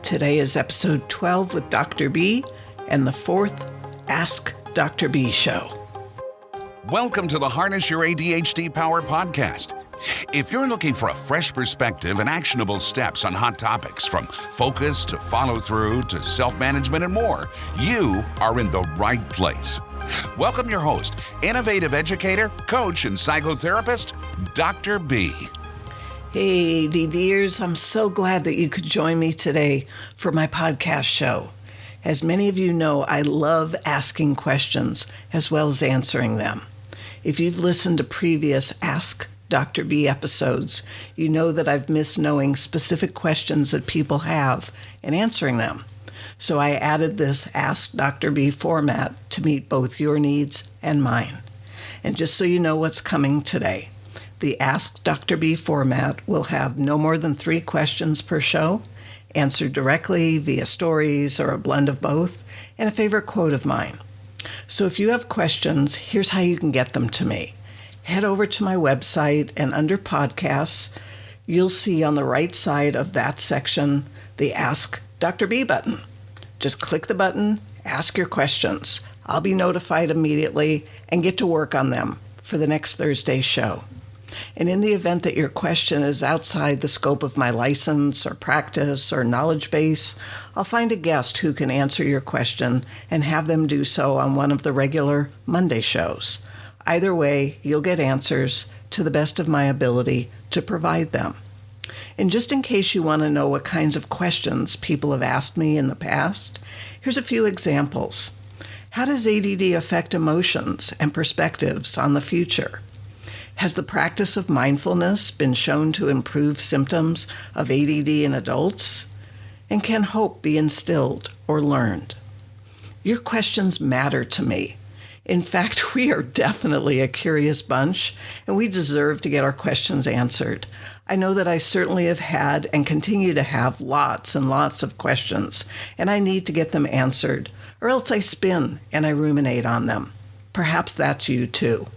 Today is episode 12 with Dr. B and the fourth Ask Dr. B show. Welcome to the Harness Your ADHD Power podcast. If you're looking for a fresh perspective and actionable steps on hot topics from focus to follow through to self-management and more, you are in the right place. Welcome your host, innovative educator, coach, and psychotherapist, Dr. B. Hey, DDers, I'm so glad that you could join me today for my podcast show. As many of you know, I love asking questions as well as answering them. If you've listened to previous Ask Dr. B episodes, you know that I've missed knowing specific questions that people have and answering them. So I added this Ask Dr. B format to meet both your needs and mine. And just so you know what's coming today, the Ask Dr. B format will have no more than 3 questions per show, answered directly via stories or a blend of both, and a favorite quote of mine. So if you have questions, here's how you can get them to me. Head over to my website, and under podcasts, you'll see on the right side of that section the Ask Dr. B button. Just click the button, ask your questions. I'll be notified immediately and get to work on them for the next Thursday's show. And in the event that your question is outside the scope of my license or practice or knowledge base, I'll find a guest who can answer your question and have them do so on one of the regular Monday shows. Either way, you'll get answers to the best of my ability to provide them. And just in case you want to know what kinds of questions people have asked me in the past, here's a few examples. How does ADD affect emotions and perspectives on the future? Has the practice of mindfulness been shown to improve symptoms of ADD in adults? And can hope be instilled or learned? Your questions matter to me. In fact, we are definitely a curious bunch, and we deserve to get our questions answered. I know that I certainly have had and continue to have lots and lots of questions, and I need to get them answered, or else I spin and I ruminate on them. Perhaps that's you too.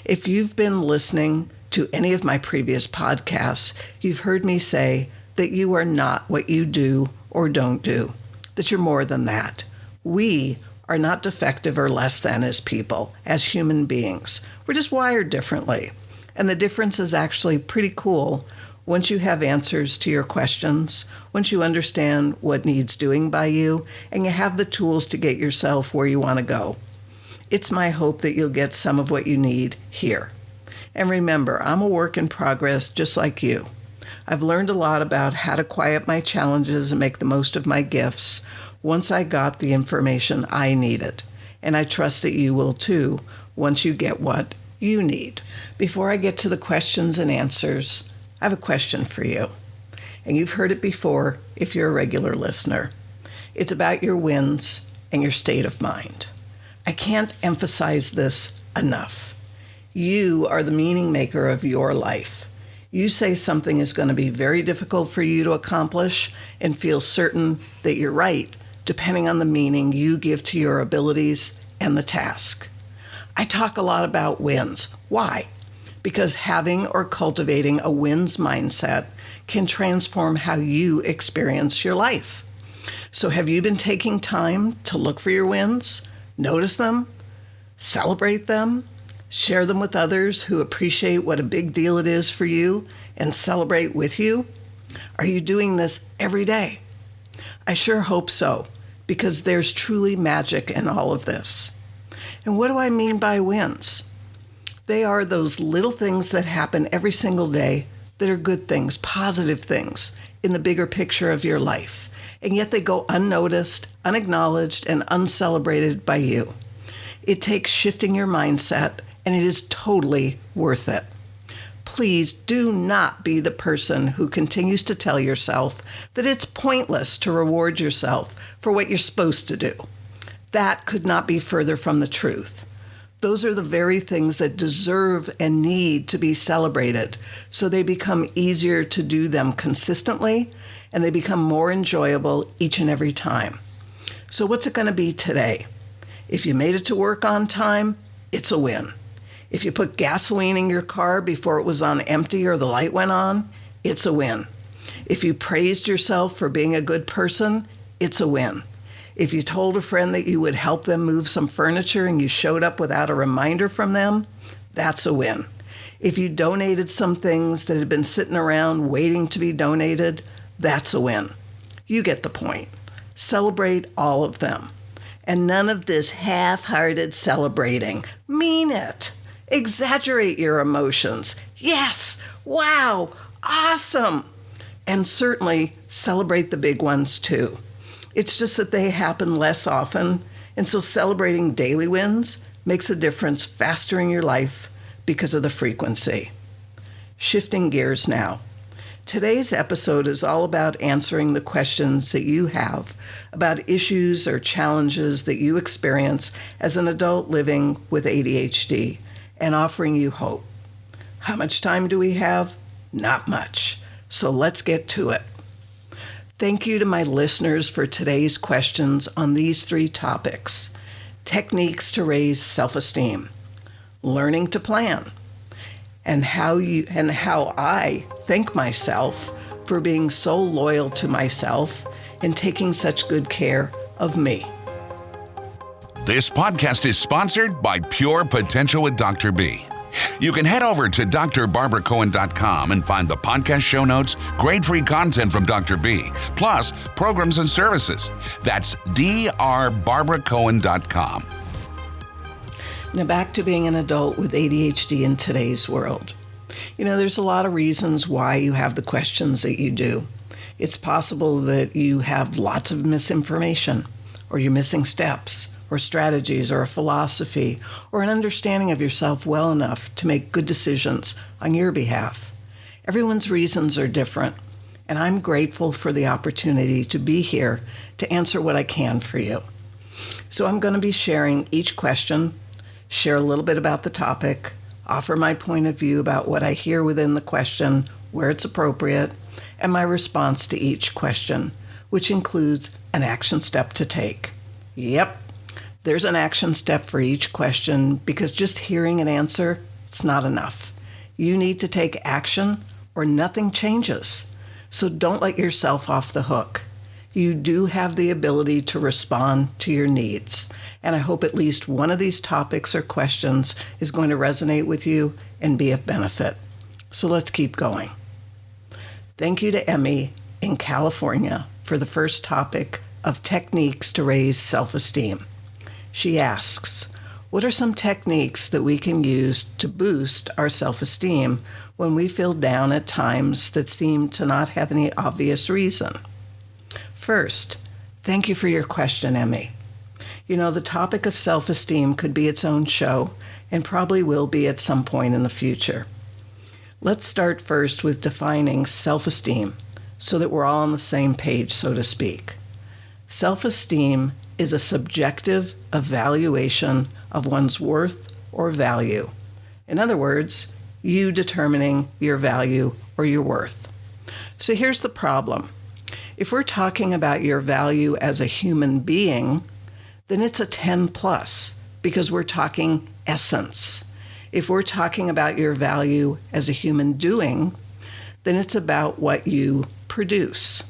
If you've been listening to any of my previous podcasts, you've heard me say that you are not what you do or don't do, that you're more than that. We are not defective or less than as people, as human beings. We're just wired differently. And the difference is actually pretty cool once you have answers to your questions, once you understand what needs doing by you, and you have the tools to get yourself where you want to go. It's my hope that you'll get some of what you need here. And remember, I'm a work in progress just like you. I've learned a lot about how to quiet my challenges and make the most of my gifts once I got the information I needed. And I trust that you will too once you get what you need. Before I get to the questions and answers, I have a question for you. And you've heard it before if you're a regular listener. It's about your wins and your state of mind. I can't emphasize this enough. You are the meaning maker of your life. You say something is going to be very difficult for you to accomplish and feel certain that you're right, depending on the meaning you give to your abilities and the task. I talk a lot about wins. Why? Because having or cultivating a wins mindset can transform how you experience your life. So have you been taking time to look for your wins? Notice them, celebrate them, share them with others who appreciate what a big deal it is for you and celebrate with you? Are you doing this every day? I sure hope so, because there's truly magic in all of this. And what do I mean by wins? They are those little things that happen every single day that are good things, positive things in the bigger picture of your life. And yet they go unnoticed, unacknowledged, and uncelebrated by you. It takes shifting your mindset, and it is totally worth it. Please do not be the person who continues to tell yourself that it's pointless to reward yourself for what you're supposed to do. That could not be further from the truth. Those are the very things that deserve and need to be celebrated, so they become easier to do them consistently, and they become more enjoyable each and every time. So what's it going to be today? If you made it to work on time, it's a win. If you put gasoline in your car before it was on empty or the light went on, it's a win. If you praised yourself for being a good person, it's a win. If you told a friend that you would help them move some furniture and you showed up without a reminder from them, that's a win. If you donated some things that had been sitting around waiting to be donated, that's a win. You get the point. Celebrate all of them. And none of this half-hearted celebrating. Mean it. Exaggerate your emotions. Yes, wow, awesome. And certainly celebrate the big ones too. It's just that they happen less often, and so celebrating daily wins makes a difference faster in your life because of the frequency. Shifting gears now. Today's episode is all about answering the questions that you have about issues or challenges that you experience as an adult living with ADHD and offering you hope. How much time do we have? Not much. So let's get to it. Thank you to my listeners for today's questions on these 3 topics: techniques to raise self-esteem, learning to plan, and how I thank myself for being so loyal to myself and taking such good care of me. This podcast is sponsored by Pure Potential with Dr. B. You can head over to drbarbaracohen.com and find the podcast show notes, great free content from Dr. B, plus programs and services. That's drbarbaracohen.com. Now back to being an adult with ADHD in today's world. There's a lot of reasons why you have the questions that you do. It's possible that you have lots of misinformation, or you're missing steps, or strategies, or a philosophy, or an understanding of yourself well enough to make good decisions on your behalf. Everyone's reasons are different, and I'm grateful for the opportunity to be here to answer what I can for you. So I'm going to be sharing each question, share a little bit about the topic, offer my point of view about what I hear within the question, where it's appropriate, and my response to each question, which includes an action step to take. Yep, there's an action step for each question because just hearing an answer, it's not enough. You need to take action or nothing changes. So don't let yourself off the hook. You do have the ability to respond to your needs. And I hope at least one of these topics or questions is going to resonate with you and be of benefit. So let's keep going. Thank you to Emmy in California for the first topic of techniques to raise self-esteem. She asks, what are some techniques that we can use to boost our self-esteem when we feel down at times that seem to not have any obvious reason? First, thank you for your question, Emmy. The topic of self-esteem could be its own show and probably will be at some point in the future. Let's start first with defining self-esteem so that we're all on the same page, so to speak. Self-esteem is a subjective evaluation of one's worth or value. In other words, you determining your value or your worth. So here's the problem. If we're talking about your value as a human being, then it's a 10 plus because we're talking essence. If we're talking about your value as a human doing, then it's about what you produce.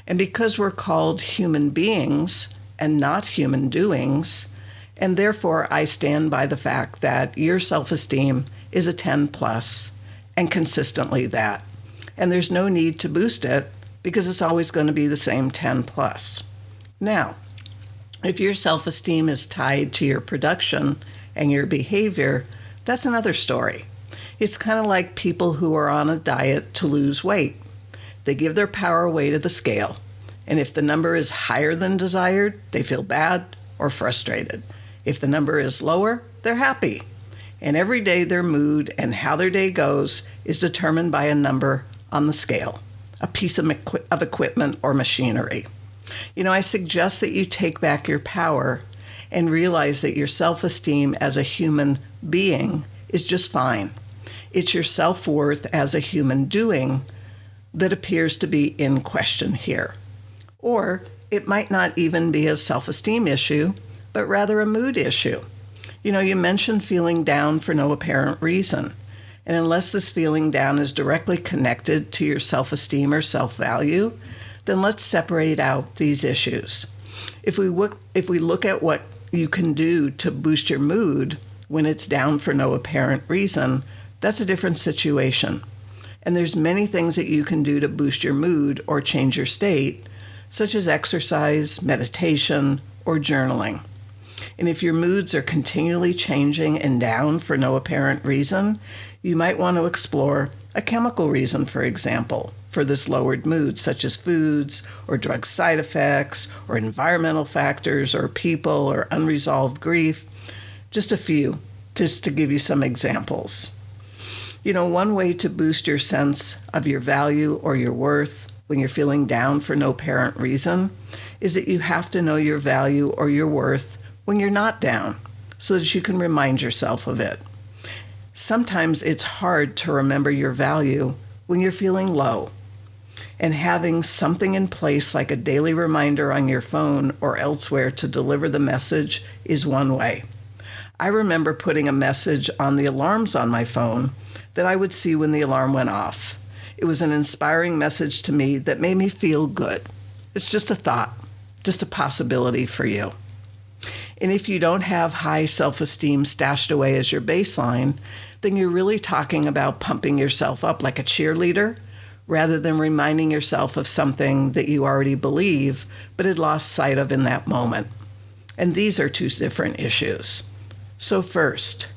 And because we're called human beings and not human doings, and therefore I stand by the fact that your self-esteem is a 10 plus and consistently that. And there's no need to boost it because it's always going to be the same 10 plus. Now, if your self-esteem is tied to your production and your behavior, that's another story. It's kind of like people who are on a diet to lose weight. They give their power away to the scale, and if the number is higher than desired, they feel bad or frustrated. If the number is lower, they're happy. And every day their mood and how their day goes is determined by a number on the scale, a piece of equipment or machinery. I suggest that you take back your power and realize that your self-esteem as a human being is just fine. It's your self-worth as a human doing that appears to be in question here. Or it might not even be a self-esteem issue, but rather a mood issue. You mentioned feeling down for no apparent reason. And unless this feeling down is directly connected to your self-esteem or self-value, then let's separate out these issues. If we look at what you can do to boost your mood when it's down for no apparent reason, that's a different situation. And there's many things that you can do to boost your mood or change your state, such as exercise, meditation, or journaling. And if your moods are continually changing and down for no apparent reason, you might want to explore a chemical reason, for example, for this lowered mood, such as foods or drug side effects or environmental factors or people or unresolved grief. Just a few, just to give you some examples. One way to boost your sense of your value or your worth when you're feeling down for no apparent reason is that you have to know your value or your worth when you're not down so that you can remind yourself of it. Sometimes it's hard to remember your value when you're feeling low, and having something in place like a daily reminder on your phone or elsewhere to deliver the message is one way. I remember putting a message on the alarms on my phone that I would see when the alarm went off. It was an inspiring message to me that made me feel good. It's just a thought, just a possibility for you. And if you don't have high self-esteem stashed away as your baseline, then you're really talking about pumping yourself up like a cheerleader rather than reminding yourself of something that you already believe but had lost sight of in that moment. And these are two different issues. So first,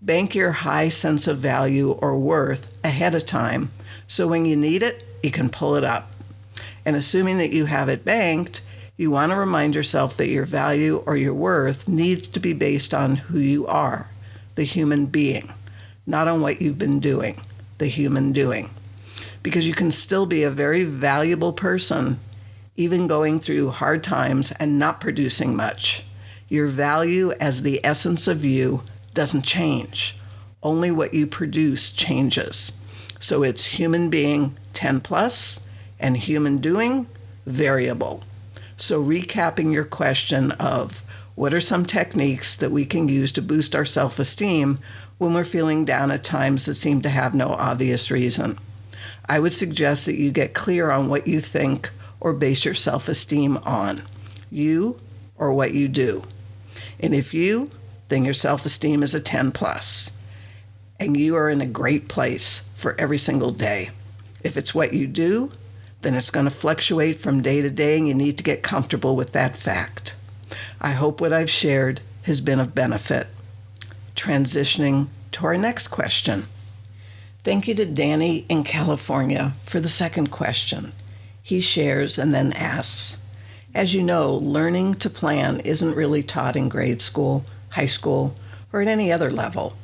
bank your high sense of value or worth ahead of time so when you need it, you can pull it up. And assuming that you have it banked, you want to remind yourself that your value or your worth needs to be based on who you are, the human being, not on what you've been doing, the human doing. Because you can still be a very valuable person, even going through hard times and not producing much. Your value as the essence of you doesn't change. Only what you produce changes. So it's human being 10 plus and human doing variable. So recapping your question of what are some techniques that we can use to boost our self-esteem when we're feeling down at times that seem to have no obvious reason? I would suggest that you get clear on what you think or base your self-esteem on, you or what you do. And if you, then your self-esteem is a 10 plus. And you are in a great place for every single day. If it's what you do, then it's going to fluctuate from day to day, and you need to get comfortable with that fact. I hope what I've shared has been of benefit. Transitioning to our next question. Thank you to Danny in California for the second question. He shares and then asks, as you know, learning to plan isn't really taught in grade school, high school, or at any other level.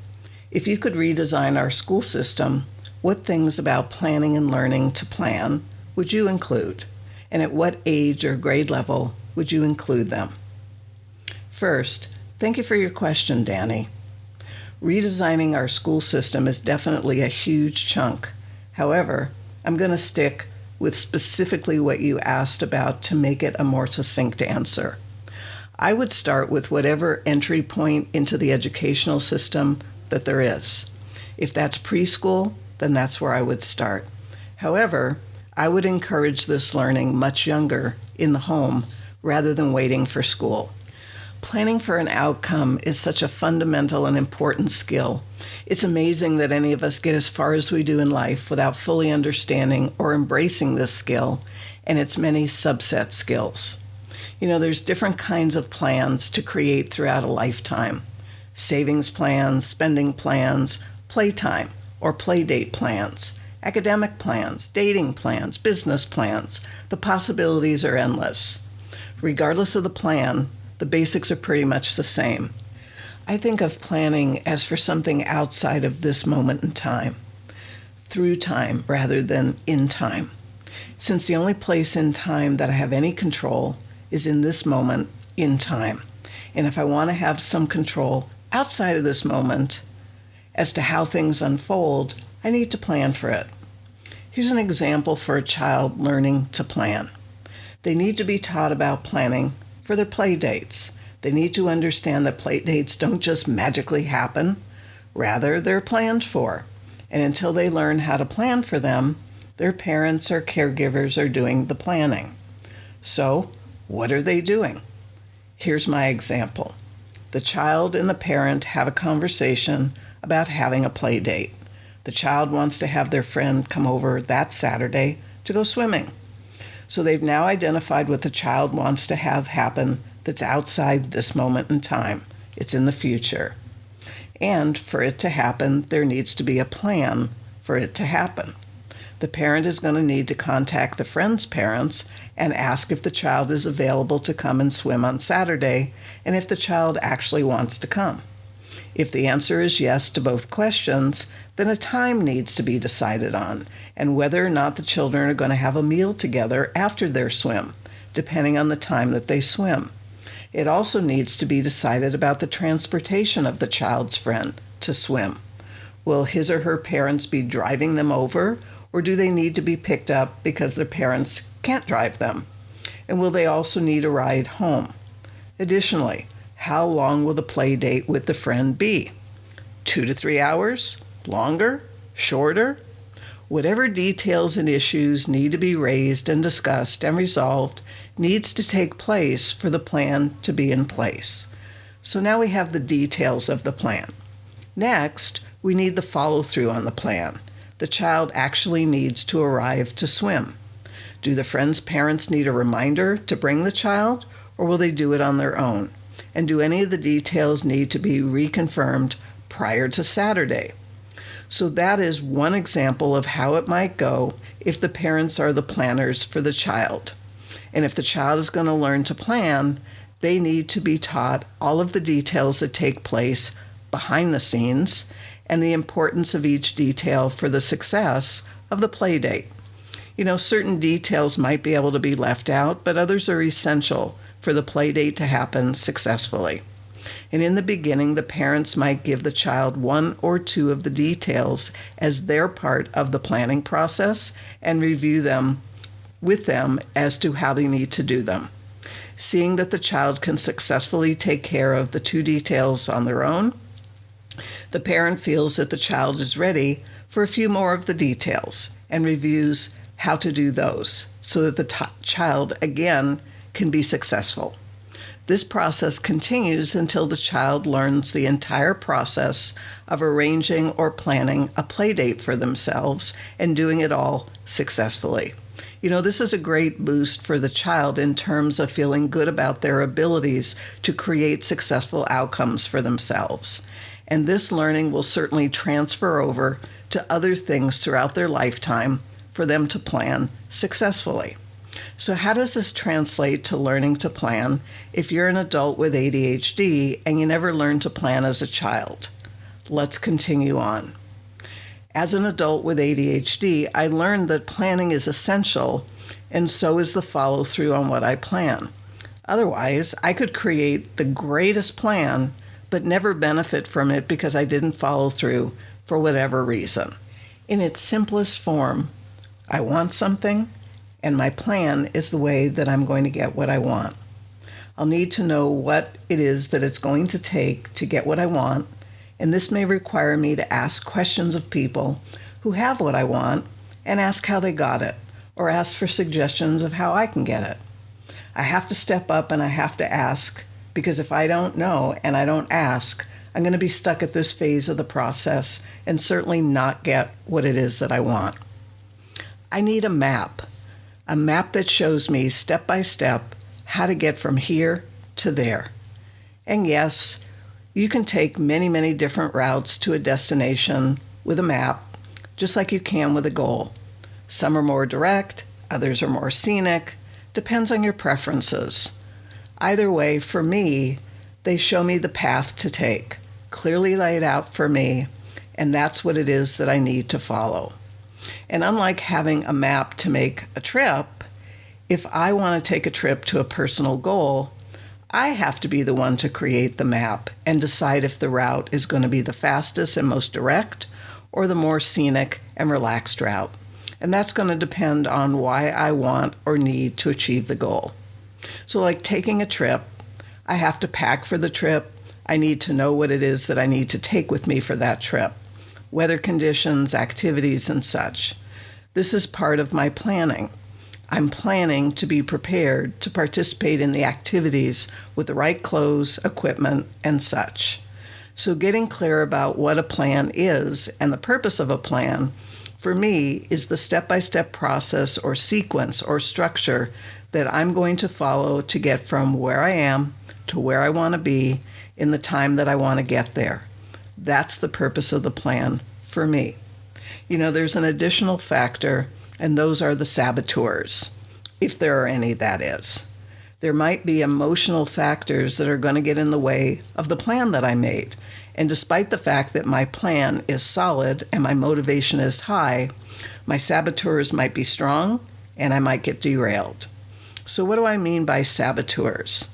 If you could redesign our school system, what things about planning and learning to plan would you include? And at what age or grade level would you include them? First, thank you for your question, Danny. Redesigning our school system is definitely a huge chunk. However, I'm going to stick with specifically what you asked about to make it a more succinct answer. I would start with whatever entry point into the educational system that there is. If that's preschool, then that's where I would start. However, I would encourage this learning much younger in the home rather than waiting for school. Planning for an outcome is such a fundamental and important skill. It's amazing that any of us get as far as we do in life without fully understanding or embracing this skill and its many subset skills. There's different kinds of plans to create throughout a lifetime. Savings plans, spending plans, playtime or play date plans, academic plans, dating plans, business plans. The possibilities are endless. Regardless of the plan, the basics are pretty much the same. I think of planning as for something outside of this moment in time, through time rather than in time. Since the only place in time that I have any control is in this moment in time. And if I want to have some control outside of this moment as to how things unfold, I need to plan for it. Here's an example for a child learning to plan. They need to be taught about planning for their play dates. They need to understand that play dates don't just magically happen. Rather, they're planned for. And until they learn how to plan for them, their parents or caregivers are doing the planning. So, what are they doing? Here's my example. The child and the parent have a conversation about having a play date. The child wants to have their friend come over that Saturday to go swimming. So they've now identified what the child wants to have happen that's outside this moment in time. It's in the future. And for it to happen, there needs to be a plan for it to happen. The parent is going to need to contact the friend's parents and ask if the child is available to come and swim on Saturday and if the child actually wants to come. If the answer is yes to both questions, then a time needs to be decided on and whether or not the children are going to have a meal together after their swim, depending on the time that they swim. It also needs to be decided about the transportation of the child's friend to swim. Will his or her parents be driving them over, or do they need to be picked up because their parents can't drive them? And will they also need a ride home? Additionally, how long will the play date with the friend be? 2 to 3 hours? Longer? Shorter? Whatever details and issues need to be raised and discussed and resolved needs to take place for the plan to be in place. So now we have the details of the plan. Next, we need the follow-through on the plan. The child actually needs to arrive to swim. Do the friend's parents need a reminder to bring the child, or will they do it on their own? And do any of the details need to be reconfirmed prior to Saturday? So that is one example of how it might go if the parents are the planners for the child. And if the child is going to learn to plan, they need to be taught all of the details that take place behind the scenes and the importance of each detail for the success of the play date. Certain details might be able to be left out, but others are essential for the play date to happen successfully. And in the beginning, the parents might give the child 1 or 2 of the details as their part of the planning process and review them with them as to how they need to do them. Seeing that the child can successfully take care of the 2 details on their own, the parent feels that the child is ready for a few more of the details and reviews how to do those so that the child, again, can be successful. This process continues until the child learns the entire process of arranging or planning a play date for themselves and doing it all successfully. This is a great boost for the child in terms of feeling good about their abilities to create successful outcomes for themselves. And this learning will certainly transfer over to other things throughout their lifetime for them to plan successfully. So how does this translate to learning to plan if you're an adult with ADHD and you never learned to plan as a child? Let's continue on. As an adult with ADHD, I learned that planning is essential, and so is the follow-through on what I plan. Otherwise, I could create the greatest plan, but never benefit from it because I didn't follow through for whatever reason. In its simplest form, I want something, and my plan is the way that I'm going to get what I want. I'll need to know what it is that it's going to take to get what I want, and this may require me to ask questions of people who have what I want and ask how they got it, or ask for suggestions of how I can get it. I have to step up and I have to ask, because if I don't know and I don't ask, I'm going to be stuck at this phase of the process and certainly not get what it is that I want. I need a map that shows me step by step how to get from here to there. And yes, you can take many, many different routes to a destination with a map, just like you can with a goal. Some are more direct, others are more scenic, depends on your preferences. Either way, for me, they show me the path to take, clearly laid out for me, and that's what it is that I need to follow. And unlike having a map to make a trip, if I want to take a trip to a personal goal, I have to be the one to create the map and decide if the route is going to be the fastest and most direct or the more scenic and relaxed route. And that's going to depend on why I want or need to achieve the goal. So like taking a trip, I have to pack for the trip. I need to know what it is that I need to take with me for that trip. weather conditions, activities, and such. This is part of my planning. I'm planning to be prepared to participate in the activities with the right clothes, equipment, and such. So getting clear about what a plan is and the purpose of a plan, for me, is the step-by-step process or sequence or structure that I'm going to follow to get from where I am to where I want to be in the time that I want to get there. That's the purpose of the plan for me. There's an additional factor, and those are the saboteurs, if there are any, that is. There might be emotional factors that are going to get in the way of the plan that I made. And despite the fact that my plan is solid and my motivation is high, my saboteurs might be strong and I might get derailed. So what do I mean by saboteurs?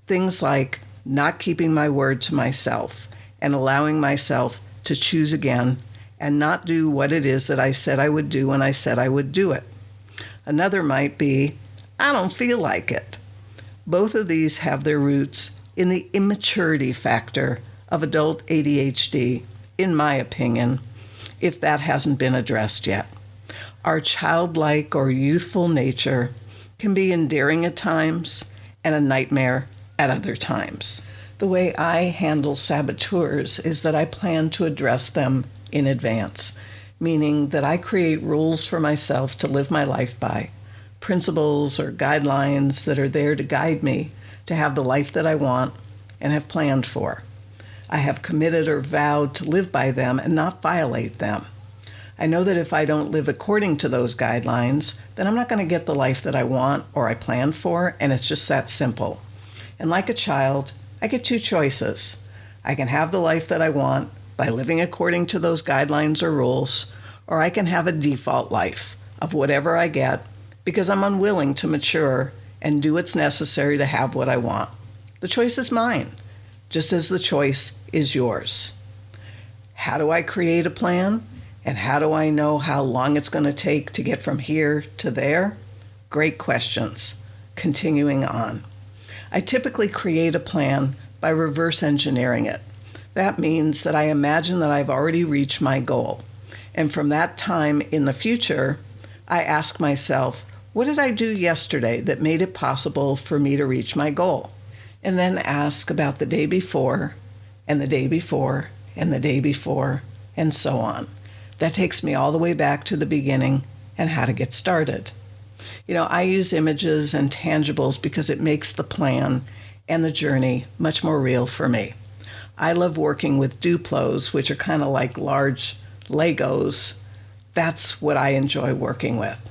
Things like not keeping my word to myself and allowing myself to choose again and not do what it is that I said I would do when I said I would do it. Another might be, I don't feel like it. Both of these have their roots in the immaturity factor of adult ADHD, in my opinion, if that hasn't been addressed yet. Our childlike or youthful nature can be endearing at times and a nightmare at other times. The way I handle saboteurs is that I plan to address them in advance, meaning that I create rules for myself to live my life by, principles or guidelines that are there to guide me to have the life that I want and have planned for. I have committed or vowed to live by them and not violate them. I know that if I don't live according to those guidelines, then I'm not going to get the life that I want or I planned for, and it's just that simple. And like a child, I get two choices. I can have the life that I want by living according to those guidelines or rules, or I can have a default life of whatever I get because I'm unwilling to mature and do what's necessary to have what I want. The choice is mine, just as the choice is yours. How do I create a plan? And how do I know how long it's going to take to get from here to there? Great questions. Continuing on. I typically create a plan by reverse engineering it. That means that I imagine that I've already reached my goal. And from that time in the future, I ask myself, what did I do yesterday that made it possible for me to reach my goal? And then ask about the day before, and the day before, and the day before, and so on. That takes me all the way back to the beginning and how to get started. I use images and tangibles because it makes the plan and the journey much more real for me. I love working with Duplos, which are kind of like large Legos. That's what I enjoy working with.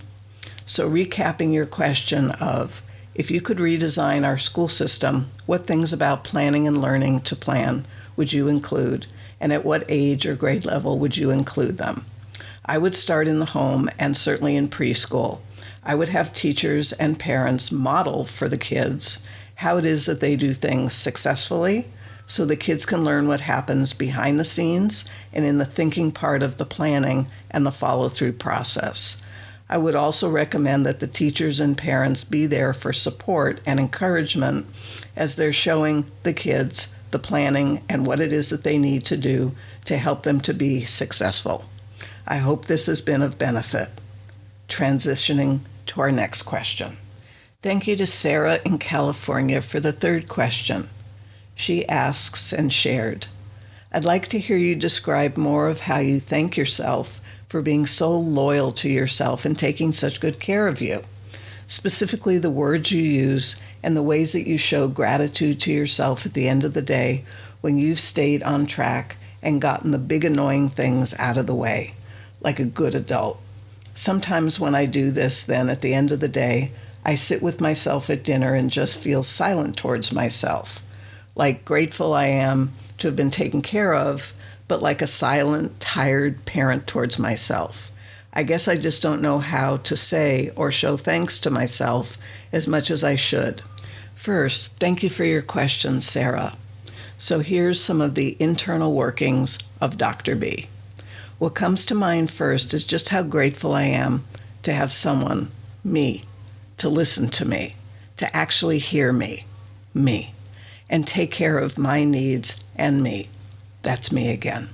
So recapping your question of, if you could redesign our school system, what things about planning and learning to plan would you include? And at what age or grade level would you include them? I would start in the home and certainly in preschool. I would have teachers and parents model for the kids how it is that they do things successfully, so the kids can learn what happens behind the scenes and in the thinking part of the planning and the follow-through process. I would also recommend that the teachers and parents be there for support and encouragement as they're showing the kids the planning and what it is that they need to do to help them to be successful. I hope this has been of benefit. Transitioning to our next question. Thank you to Sarah in California for the third question. She asks and shared, I'd like to hear you describe more of how you thank yourself for being so loyal to yourself and taking such good care of you. Specifically, the words you use and the ways that you show gratitude to yourself at the end of the day when you've stayed on track and gotten the big annoying things out of the way, like a good adult. Sometimes when I do this, then at the end of the day, I sit with myself at dinner and just feel silent towards myself, like grateful I am to have been taken care of, but like a silent, tired parent towards myself. I guess I just don't know how to say or show thanks to myself as much as I should. First, thank you for your question, Sarah. So here's some of the internal workings of Dr. B. What comes to mind first is just how grateful I am to have someone, me, to listen to me, to actually hear me, and take care of my needs and me. That's me again.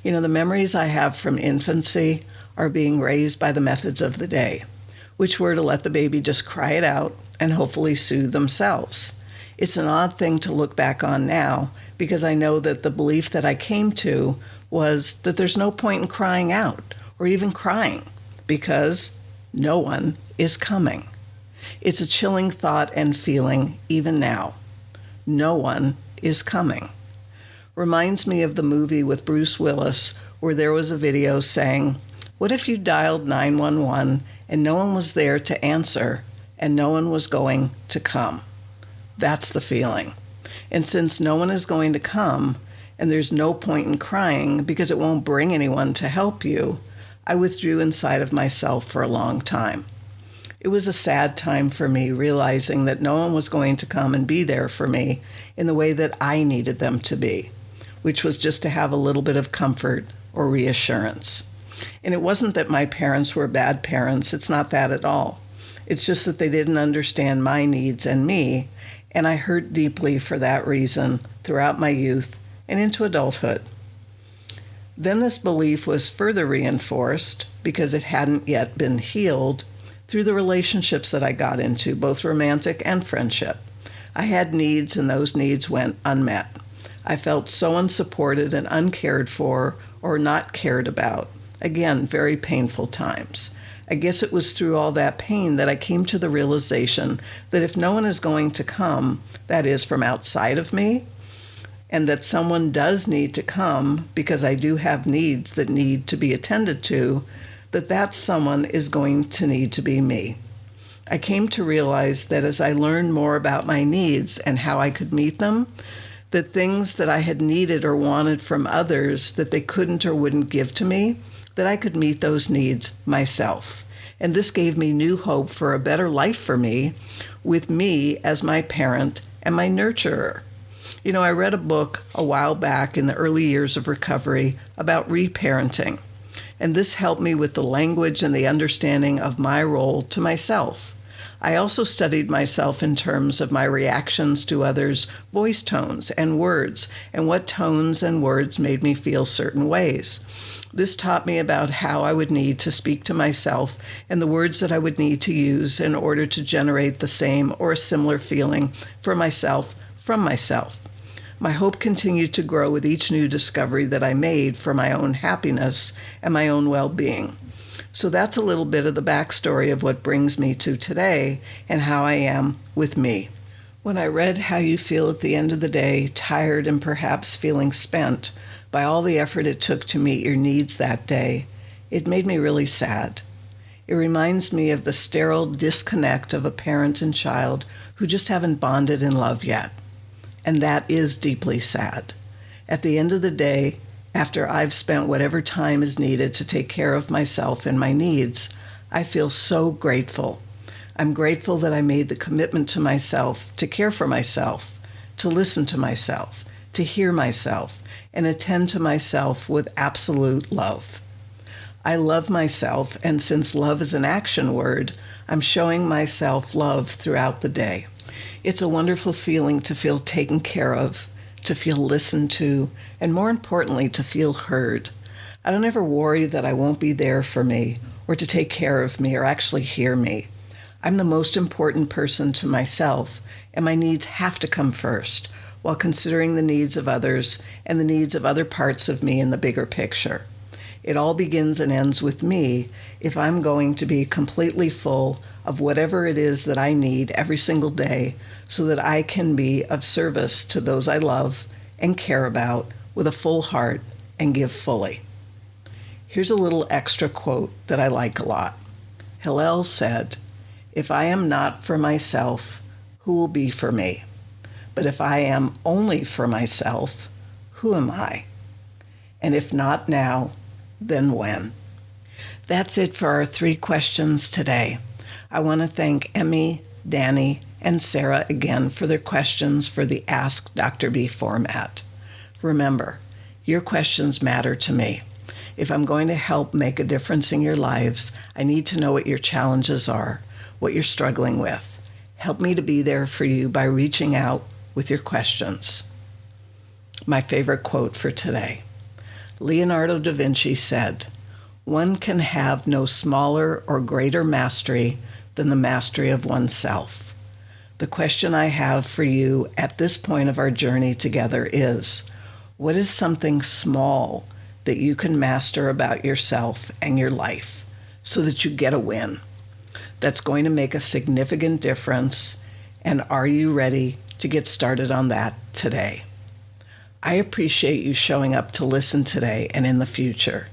The memories I have from infancy are being raised by the methods of the day, which were to let the baby just cry it out and hopefully soothe themselves. It's an odd thing to look back on now because I know that the belief that I came to was that there's no point in crying out or even crying because no one is coming. It's a chilling thought and feeling even now. No one is coming. Reminds me of the movie with Bruce Willis where there was a video saying, "What if you dialed 911 and no one was there to answer and no one was going to come?" That's the feeling. And since no one is going to come and there's no point in crying because it won't bring anyone to help you, I withdrew inside of myself for a long time. It was a sad time for me, realizing that no one was going to come and be there for me in the way that I needed them to be, which was just to have a little bit of comfort or reassurance. And it wasn't that my parents were bad parents. It's not that at all. It's just that they didn't understand my needs and me, and I hurt deeply for that reason throughout my youth and into adulthood. Then this belief was further reinforced, because it hadn't yet been healed, through the relationships that I got into, both romantic and friendship. I had needs, and those needs went unmet. I felt so unsupported and uncared for or not cared about. Again, very painful times. I guess it was through all that pain that I came to the realization that if no one is going to come, that is from outside of me, and that someone does need to come because I do have needs that need to be attended to, that someone is going to need to be me. I came to realize that as I learned more about my needs and how I could meet them, that things that I had needed or wanted from others that they couldn't or wouldn't give to me, that I could meet those needs myself. And this gave me new hope for a better life for me, with me as my parent and my nurturer. I read a book a while back in the early years of recovery about reparenting, and this helped me with the language and the understanding of my role to myself. I also studied myself in terms of my reactions to others' voice tones and words, and what tones and words made me feel certain ways. This taught me about how I would need to speak to myself and the words that I would need to use in order to generate the same or a similar feeling for myself from myself. My hope continued to grow with each new discovery that I made for my own happiness and my own well-being. So that's a little bit of the backstory of what brings me to today and how I am with me. When I read how you feel at the end of the day, tired and perhaps feeling spent by all the effort it took to meet your needs that day, it made me really sad. It reminds me of the sterile disconnect of a parent and child who just haven't bonded in love yet. And that is deeply sad. At the end of the day, after I've spent whatever time is needed to take care of myself and my needs, I feel so grateful. I'm grateful that I made the commitment to myself to care for myself, to listen to myself, to hear myself, and attend to myself with absolute love. I love myself, and since love is an action word, I'm showing myself love throughout the day. It's a wonderful feeling to feel taken care of, to feel listened to, and more importantly, to feel heard. I don't ever worry that I won't be there for me, or to take care of me, or actually hear me. I'm the most important person to myself, and my needs have to come first, while considering the needs of others and the needs of other parts of me in the bigger picture. It all begins and ends with me if I'm going to be completely full of whatever it is that I need every single day so that I can be of service to those I love and care about with a full heart and give fully. Here's a little extra quote that I like a lot. Hillel said, "If I am not for myself, who will be for me? But if I am only for myself, who am I? And if not now, then when?" That's it for our 3 questions today. I want to thank Emmy, Danny, and Sarah again for their questions for the Ask Dr. B format. Remember, your questions matter to me. If I'm going to help make a difference in your lives, I need to know what your challenges are, what you're struggling with. Help me to be there for you by reaching out with your questions. My favorite quote for today: Leonardo da Vinci said, "One can have no smaller or greater mastery than the mastery of oneself." The question I have for you at this point of our journey together is, what is something small that you can master about yourself and your life so that you get a win that's going to make a significant difference? And are you ready to get started on that today? I appreciate you showing up to listen today and in the future.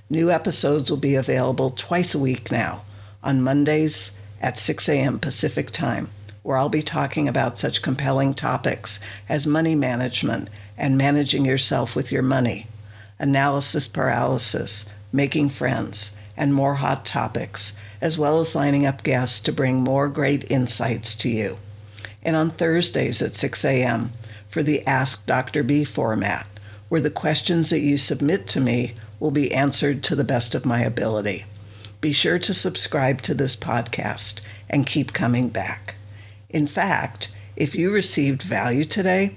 New episodes will be available twice a week now, on Mondays at 6 a.m. Pacific Time, where I'll be talking about such compelling topics as money management and managing yourself with your money, analysis paralysis, making friends, and more hot topics, as well as lining up guests to bring more great insights to you. And on Thursdays at 6 a.m. for the Ask Dr. B format, where the questions that you submit to me will be answered to the best of my ability. Be sure to subscribe to this podcast and keep coming back. In fact, if you received value today,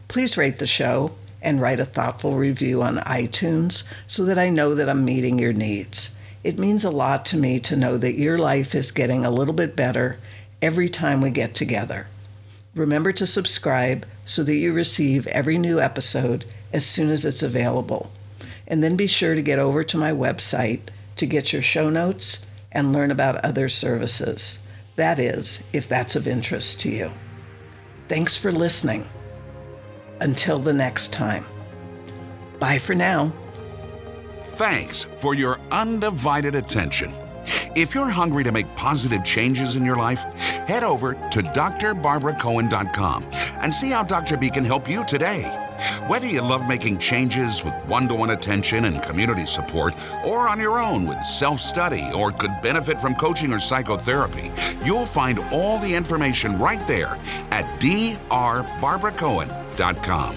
please rate the show and write a thoughtful review on iTunes so that I know that I'm meeting your needs. It means a lot to me to know that your life is getting a little bit better every time we get together. Remember to subscribe so that you receive every new episode as soon as it's available. And then be sure to get over to my website to get your show notes and learn about other services. That is, if that's of interest to you. Thanks for listening. Until the next time. Bye for now. Thanks for your undivided attention. If you're hungry to make positive changes in your life, head over to drbarbaracohen.com and see how Dr. B can help you today. Whether you love making changes with one-to-one attention and community support, or on your own with self-study, or could benefit from coaching or psychotherapy, you'll find all the information right there at drbarbaracohen.com.